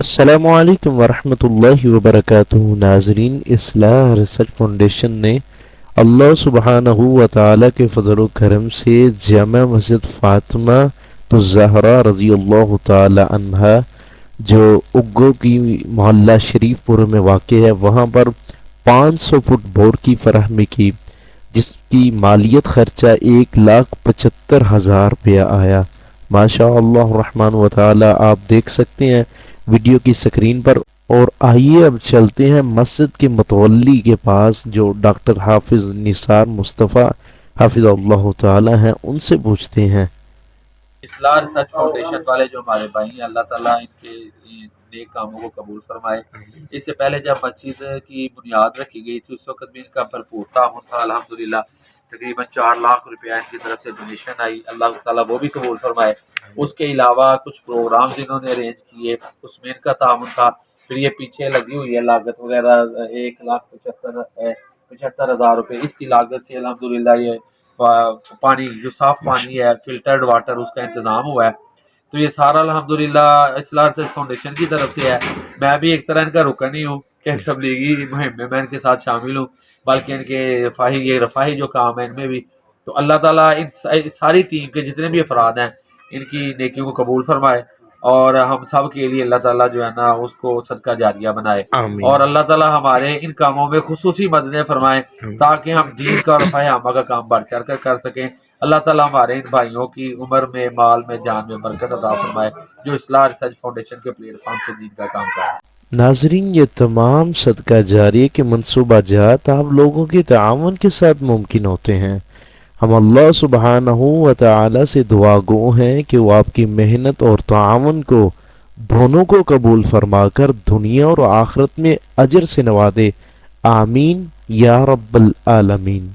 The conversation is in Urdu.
السلام علیکم ورحمۃ اللہ وبرکاتہ ناظرین، اصلاح ریسرچ فاؤنڈیشن نے اللہ سبحانہ و تعالیٰ کے فضل و کرم سے جامع مسجد فاطمہ الزہرا رضی اللہ تعالی عنہا جو اگو کی محلہ شریف پور میں واقع ہے وہاں پر 500 فٹ بور کی فراہمی کی، جس کی مالیت خرچہ 1,75,000 روپیہ آیا۔ ماشاء اللہ الرحمن و تعالی، آپ دیکھ سکتے ہیں ویڈیو کی سکرین پر۔ اور آئیے اب چلتے ہیں مسجد کے متولی کے پاس جو ڈاکٹر حافظ نثار مصطفیٰ حافظ اللہ تعالی ہیں، ان سے پوچھتے ہیں۔ اصلاح ریسرچ فاؤنڈیشن والے جو ہمارے بھائی ہیں، اللہ تعالیٰ ان کے نیک کاموں کو قبول فرمائے۔ اس سے پہلے جب مسجد کی بنیاد رکھی گئی تھی اس وقت بھی ان کا بھرپور تعاون تھا الحمدللہ۔ تقریباً 4 لاکھ روپیہ ان کی طرف سے ڈونیشن آئی، اللہ تعالیٰ وہ بھی قبول فرمائے۔ اس کے علاوہ کچھ پروگرامز انہوں نے ارینج کیے، اس میں ان کا تعاون تھا۔ پھر یہ پیچھے لگی ہوئی ہے لاگت وغیرہ 1,75,000 روپے، اس کی لاگت سے الحمدللہ یہ پانی جو صاف پانی ہے، فلٹرڈ واٹر، اس کا انتظام ہوا ہے۔ تو یہ سارا الحمدللہ اصلاح ریسرچ فاؤنڈیشن کی طرف سے ہے۔ میں بھی ایک طرح ان کا رکن ہی ہوں کہ تبلیغی مہم میں ان کے ساتھ شامل ہوں، بلکہ ان کے رفاہی جو کام ہے ان میں بھی۔ تو اللہ تعالیٰ ان ساری ٹیم کے جتنے بھی افراد ہیں ان کی نیکیوں کو قبول فرمائے، اور ہم سب کے لیے اللہ تعالیٰ جو ہے نا اس کو صدقہ جاریہ بنائے، آمین۔ اور اللہ تعالیٰ ہمارے ان کاموں میں خصوصی مددیں فرمائے تاکہ ہم دین کا اور رفاہ عامہ کا کام بڑھ چڑھ کر سکیں۔ اللہ تعالیٰ ہمارے ان بھائیوں کی عمر میں، مال میں، جان میں برکت عطا فرمائے جو اصلاح ریسرچ فاؤنڈیشن کے پلیٹ فارم سے دین کا کام کر رہے ہیں۔ ناظرین، یہ تمام صدقہ جاریہ کے منصوبہ جات آپ لوگوں کے تعاون کے ساتھ ممکن ہوتے ہیں۔ ہم اللہ سبحانہ و تعالی سے دعا گو ہیں کہ وہ آپ کی محنت اور تعاون کو دونوں کو قبول فرما کر دنیا اور آخرت میں اجر سے نوازے۔ آمین یا رب العالمین۔